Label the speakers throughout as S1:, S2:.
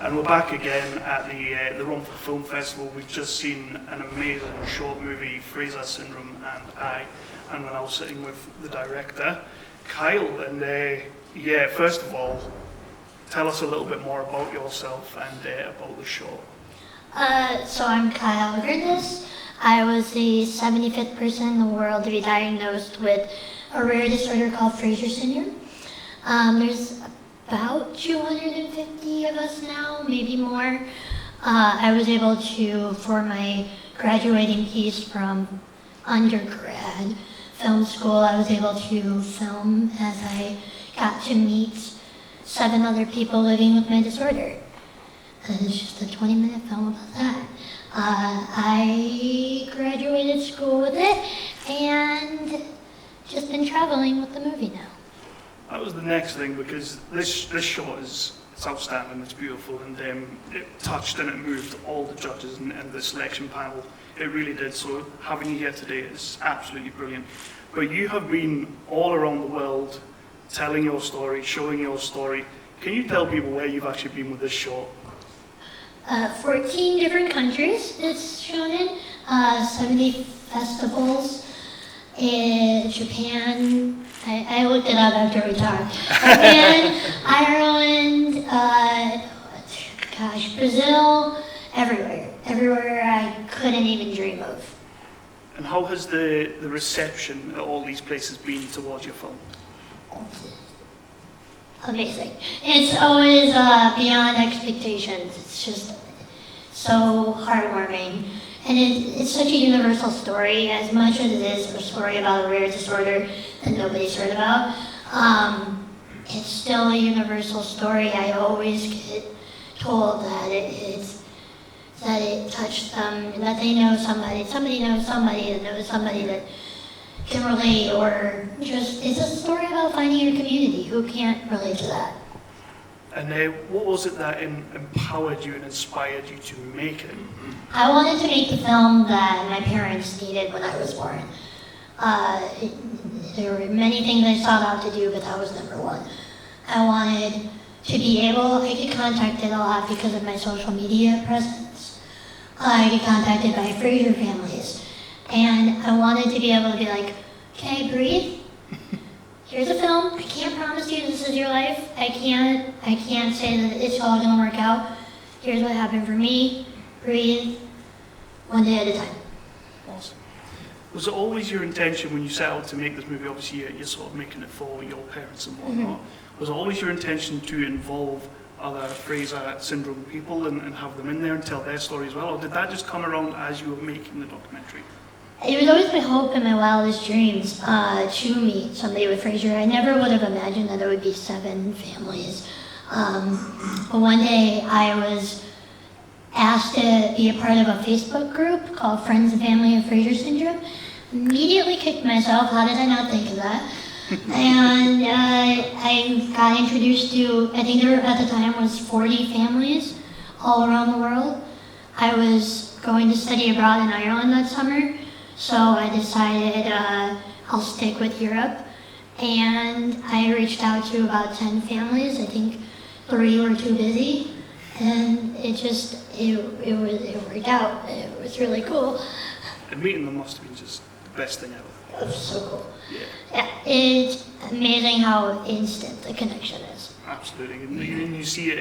S1: And we're back again at the Romford Film Festival. We've just seen an amazing short movie, Fraser Syndrome and we're now sitting with the director, Kyle. And first of all, tell us a little bit more about yourself and about the short.
S2: So I'm Kyle Anne Grendys. I was the 75th person in the world to be diagnosed with a rare disorder called Fraser Syndrome. There's about 250 of us now, maybe more. I was able to, for my graduating piece from undergrad film school, I was able to film as I got to meet 7 other people living with my disorder. And it's just a 20-minute film about that. I graduated school with it and just been traveling with the movie now.
S1: That was the next thing, because this short it's outstanding, it's beautiful, and it touched and it moved all the judges and the selection panel. It really did. So having you here today is absolutely brilliant. But you have been all around the world telling your story, showing your story. Can you tell people where you've actually been with this short?
S2: 14 different countries it's shown in, 70 festivals in Japan. I looked it up after we talked. Japan, Ireland, Brazil, everywhere I couldn't even dream of.
S1: And how has the reception at all these places been towards your film?
S2: Amazing. It's always beyond expectations. It's just so heartwarming. And it's such a universal story, as much as it is a story about a rare disorder that nobody's heard about. It's still a universal story. I always get told that it touched them, that they know somebody knows somebody that can relate, or just, it's a story about finding your community. Who can't relate to that?
S1: And what was it that empowered you and inspired you to make it?
S2: I wanted to make the film that my parents needed when I was born. There were many things I sought out to do, but that was number one. I wanted to be able, I get contacted a lot because of my social media presence. I get contacted by Fraser families. And I wanted to be able to be like, okay, breathe. Here's a film. I can't promise you this is your life. I can't say that it's all gonna work out. Here's what happened for me. Breathe, one day at a time.
S1: Awesome. Was it always your intention when you set out to make this movie? Obviously, you're sort of making it for your parents and whatnot. Mm-hmm. Was it always your intention to involve other Fraser Syndrome people and have them in there and tell their story as well? Or did that just come around as you were making the documentary?
S2: It was always my hope and my wildest dreams to meet somebody with Fraser. I never would have imagined that it would be 7 families. But one day I was asked to be a part of a Facebook group called Friends and Family of Fraser Syndrome. Immediately kicked myself, how did I not think of that? And I got introduced to, I think there at the time was 40 families all around the world. I was going to study abroad in Ireland that summer, so I decided I'll stick with Europe. And I reached out to about 10 families. I think 3 were too busy. And it worked out. It was really cool.
S1: And meeting them must have been just the best thing ever.
S2: It was so cool.
S1: Yeah.
S2: It's amazing how instant the connection is.
S1: Absolutely. And you see,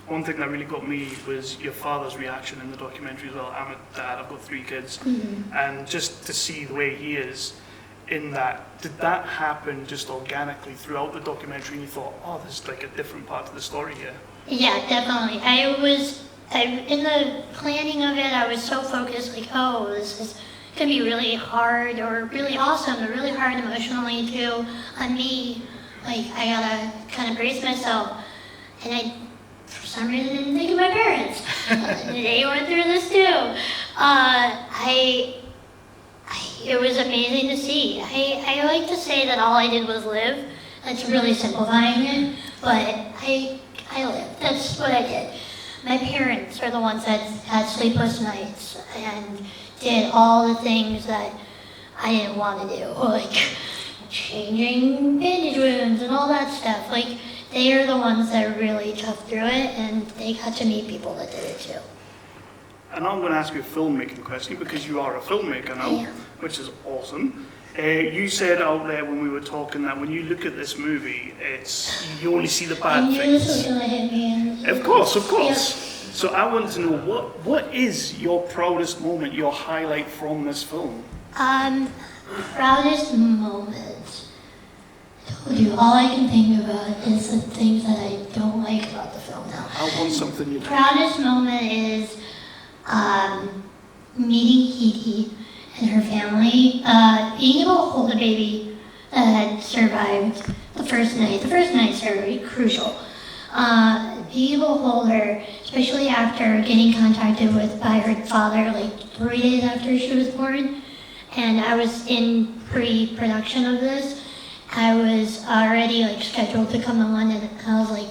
S1: one thing that really got me was your father's reaction in the documentary as well. I'm a dad, I've got 3 kids. Mm-hmm. And just to see the way he is in that, did that happen just organically throughout the documentary and you thought, oh, there's like a different part to the story here?
S2: Yeah, definitely. In the planning of it, I was so focused, like, oh, this is going to be really hard or really awesome or really hard emotionally too on me. Like, I gotta kind of brace myself. And I, for some reason, didn't think of my parents. They went through this too. It was amazing to see. I like to say that all I did was live. That's really simplifying it, but I lived. That's what I did. My parents are the ones that had sleepless nights and did all the things that I didn't want to do, like changing bandage wounds and all that stuff. Like, they are the ones that really tough through it, and they got to meet people that did it too.
S1: And I'm going to ask you a filmmaking question because you are a filmmaker now,
S2: I am.
S1: which is awesome. You said out there when we were talking that when you look at this movie, you only see the
S2: I
S1: bad
S2: knew this was
S1: things.
S2: going to hit me.
S1: Of course.
S2: Yeah.
S1: So I want to know what is your proudest moment, your highlight from this film?
S2: Proudest moment. I told you, all I can think about is the things that I don't like about the film now.
S1: I want something you do.
S2: Proudest moment is meeting Edie and her family, being able to hold a baby that had survived the first night. The first night's very crucial. Being able to hold her, especially after getting contacted with by her father like 3 days after she was born, and I was in pre-production of this. I was already like scheduled to come to London, and I was like,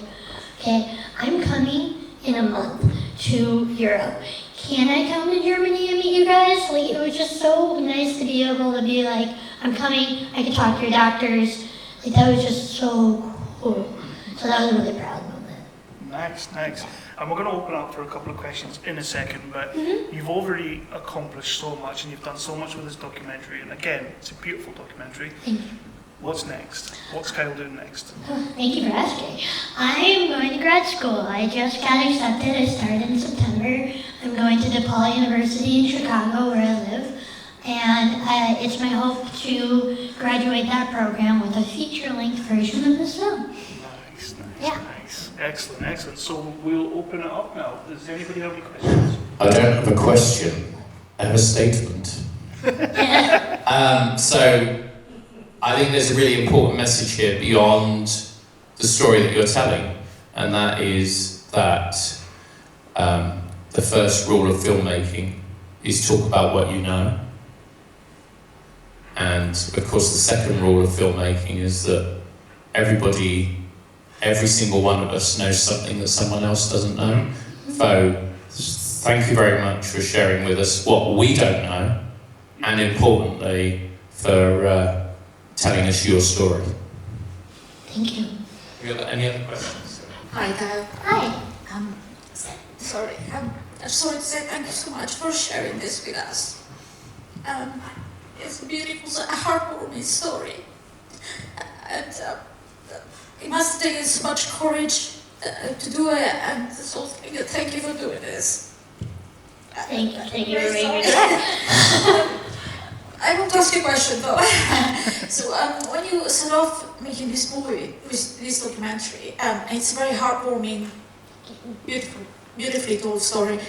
S2: okay, I'm coming in a month to Europe. Can I come to Germany and meet you guys? Like, it was just so nice to be able to be like, I'm coming, I can talk to your doctors. Like, that was just so cool. So that was a really proud moment.
S1: Nice. And we're going to open up for a couple of questions in a second, but you've already accomplished so much and you've done so much with this documentary. And again, it's a beautiful documentary.
S2: Thank you.
S1: What's next? What's Kyle doing next?
S2: Oh, thank you for asking. I am going to grad school. I just got accepted. I started in September. I'm going to DePaul University in Chicago, where I live. And it's my hope to graduate that program with a feature-length version of this film.
S1: Nice.
S2: Yeah.
S1: Excellent. So we'll open it up now. Does anybody have any questions?
S3: I don't have a question. I have a statement. So I think there's a really important message here beyond the story that you're telling, and that is that the first rule of filmmaking is talk about what you know. And of course the second rule of filmmaking is that every single one of us knows something that someone else doesn't know. So thank you very much for sharing with us what we don't know, and importantly for telling us your story.
S2: Thank you.
S3: Have you got any other questions?
S4: Hi, Kyle.
S2: Hi.
S4: Sorry. I'm sorry to say thank you so much for sharing this with us. It's a beautiful, heartwarming story. And it must have taken so much courage to do it, and so thank you for doing this.
S2: Thank you for making me do that.
S4: I want to ask you a question though. So when you set off making this movie, this documentary, it's a very heartwarming, beautifully told story.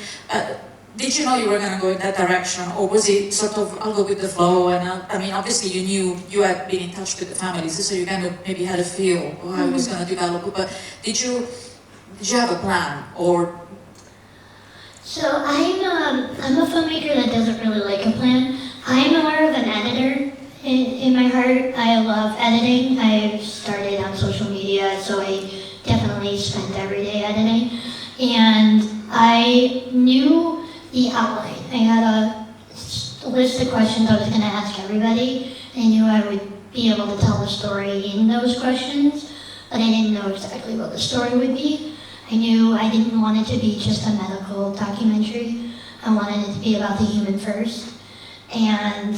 S4: Did you know you were going to go in that direction, or was it sort of, I'll go with the flow? And I mean, obviously you knew, you had been in touch with the families, so you kind of maybe had a feel of how it was going to develop. But did you have a plan, or?
S2: So I'm a filmmaker that doesn't really like a plan. I'm more of an editor in my heart. I love editing. I started on social media, so I definitely spent every day editing. And I knew the outline. I had a list of questions I was going to ask everybody. I knew I would be able to tell the story in those questions, but I didn't know exactly what the story would be. I knew I didn't want it to be just a medical documentary. I wanted it to be about the human first, and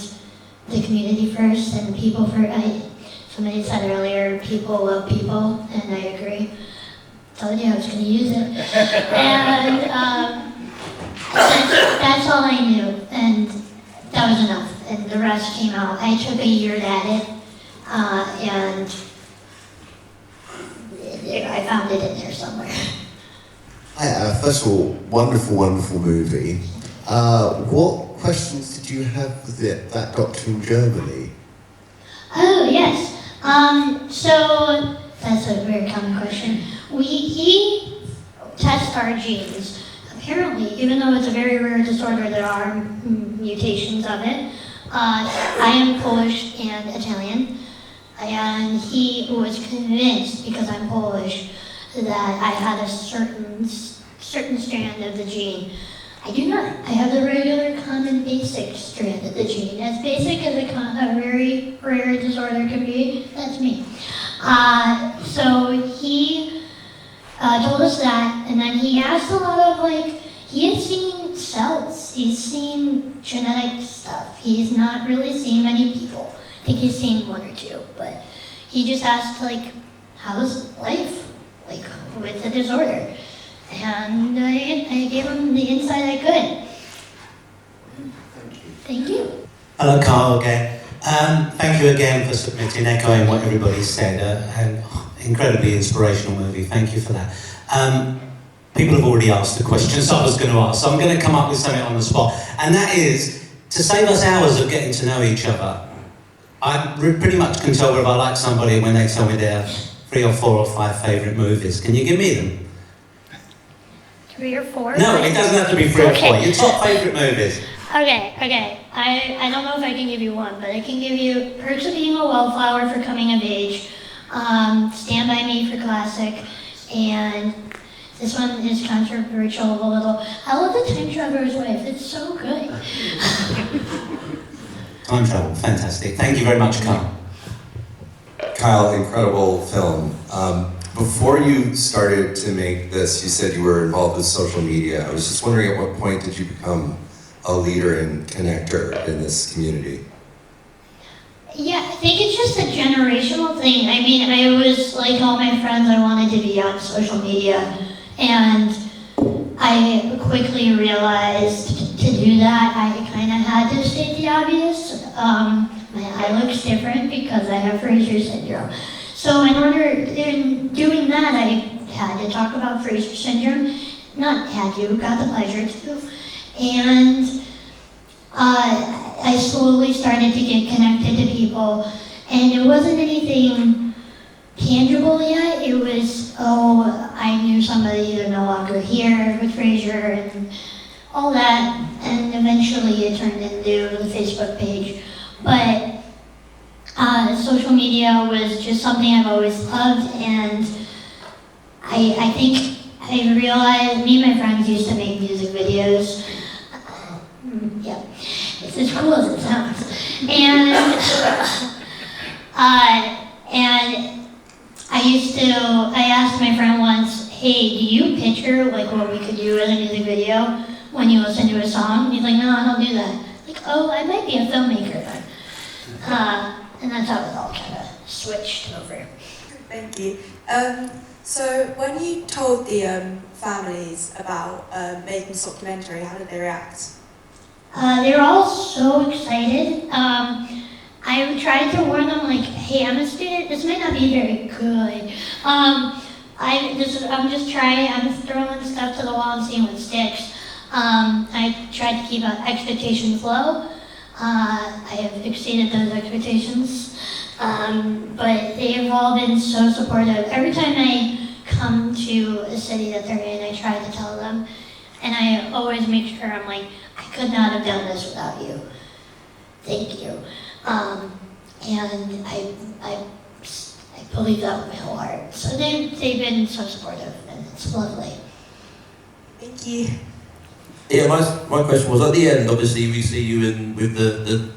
S2: the community first, and people first. Somebody said earlier, people love people, and I agree. Told you I was going to use it. And that's all I knew, and that was enough. And the rest came out. I took a year at it, and I found it in there somewhere.
S5: Hi, first of all, wonderful movie. What questions did you have with that doctor in Germany?
S2: Oh, yes. So that's a very common question. He tests our genes. Apparently, even though it's a very rare disorder, there are mutations of it. I am Polish and Italian, and he was convinced, because I'm Polish, that I had a certain strand of the gene. I do not. I have the regular, common, basic strand of the gene. As basic as a very rare disorder can be, that's me. So he told us that, and then he asked a lot of he had seen cells, he's seen genetic stuff. He's not really seen many people. I think he's seen one or two, but he just asked how's life, with the disorder? And I gave him the insight I could. Thank you.
S6: Hello, Kyle again. Thank you again for submitting, echoing what everybody said. An incredibly inspirational movie. Thank you for that. People have already asked the questions I was going to ask, so I'm going to come up with something on the spot. And that is, to save us hours of getting to know each other, I pretty much can tell whether I like somebody when they tell me their 3 or 4 or 5 favourite movies. Can you give me them?
S2: 3 or 4?
S6: No, it doesn't have to be 3 or 4. Your top favourite movies.
S2: Okay. I don't know if I can give you one, but I can give you Perks of Being a Wallflower for coming of age, Stand By Me for classic, and this one is controversial a little. I love The Time Traveler's Wife. It's so good.
S6: Time Travel, fantastic. Thank you very much, Kyle.
S7: Kyle, incredible film. Before you started to make this, you said you were involved with social media. I was just wondering, at what point did you become a leader and connector in this community?
S2: Yeah, I think it's just a generational thing. I mean, I was like all my friends, I wanted to be on social media, and I quickly realized to do that, I kind of had to state the obvious. My eye looks different because I have Fraser Syndrome. So in doing that, I had to talk about Fraser Syndrome. Not had to, got the pleasure to. And I slowly started to get connected to people. And it wasn't anything tangible yet. It was, I knew somebody, they're no longer here with Fraser and all that. And eventually it turned into the Facebook page. But social media was just something I've always loved, and I think I realized me and my friends used to make music videos. Yeah, it's as cool as it sounds. And I asked my friend once, hey, do you picture what we could do as a music video when you listen to a song? And he's like, no, I don't do that. I might be a filmmaker then. And that's how it all kind of switched over.
S8: Thank you. So when you told the families about making this documentary, how did they react?
S2: They were all so excited. I tried to warn them, hey, I'm a student, this might not be very good. I'm just trying, I'm throwing stuff to the wall and seeing what sticks. I tried to keep expectations low. I have exceeded those expectations, but they have all been so supportive. Every time I come to a city that they're in, I try to tell them, and I always make sure I'm I could not have done this without you. Thank you. And I believe that with my whole heart. So they've been so supportive, and it's lovely.
S8: Thank you.
S9: Yeah, my question was, at the end, obviously we see you in with the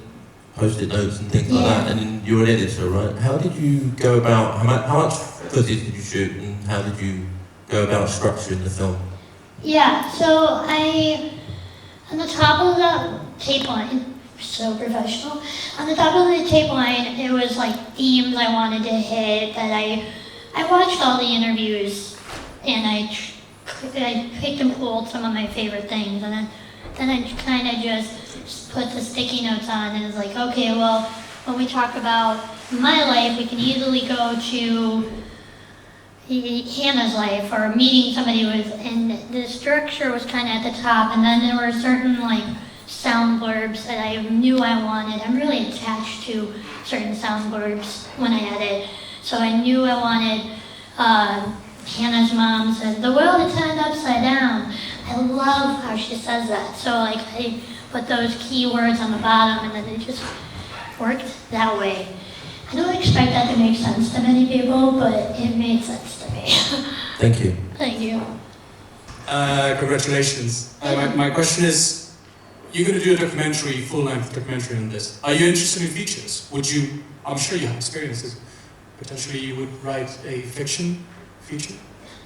S9: post-it notes and things like that, and you're an editor, right? How did you go about, how much footage did you shoot, and how did you go about structuring the film?
S2: Yeah, so on the top of the tape line, so professional, on the top of the tape line, it was themes I wanted to hit, that I watched all the interviews, and I picked and pulled some of my favorite things, and then I kind of just put the sticky notes on, and it's okay, well, when we talk about my life, we can easily go to Hannah's life, or meeting somebody and the structure was kind of at the top, and then there were certain sound blurbs that I knew I wanted. I'm really attached to certain sound blurbs when I edit, so I knew I wanted Hannah's mom said, the world is turned upside down. I love how she says that. So I put those key words on the bottom, and then it just worked that way. I don't expect that to make sense to many people, but it made sense to me.
S9: Thank you.
S2: Thank you.
S10: Congratulations. My question is, you're going to do a documentary, full-length documentary on this. Are you interested in features? I'm sure you have experiences. potentially you would write a fiction feature?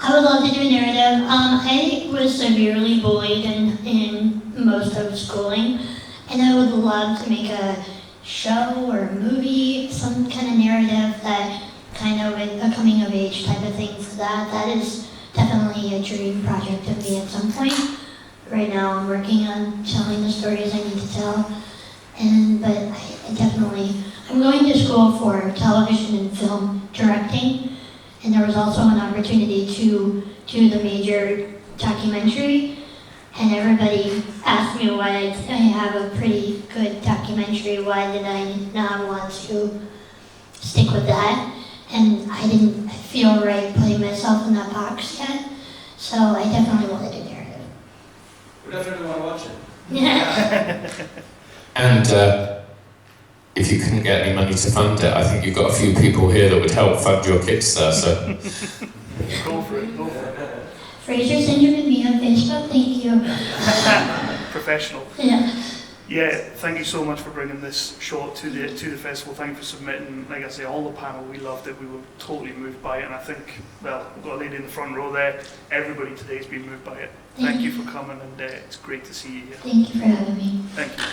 S2: I would love to do a narrative. I was severely bullied in most of schooling, and I would love to make a show or a movie, some kind of narrative that kind of a coming of age type of thing. So that is definitely a dream project of me at some point. Right now I'm working on telling the stories I need to tell, but I definitely, I'm going to school for television and film directing. And there was also an opportunity to do the major documentary, and everybody asked me why I have a pretty good documentary, why did I not want to stick with that? And I didn't feel right putting myself in that box yet, so I definitely wanted a narrative.
S10: We definitely want to watch it.
S2: Yeah.
S3: And if you couldn't get any money to fund it, I think you've got a few people here that would help fund your Kickstarter. So.
S1: Go for it, go for it.
S2: Fraser Syndrome, me on Facebook, thank you.
S1: Professional.
S2: Yeah.
S1: Yeah, thank you so much for bringing this short to the festival. Thank you for submitting. Like I say, all the panel, we loved it. We were totally moved by it, and I think, well, we've got a lady in the front row there. Everybody today's been moved by it. Thank you for coming, and it's great to see you here.
S2: Thank you for having me.
S1: Thank you.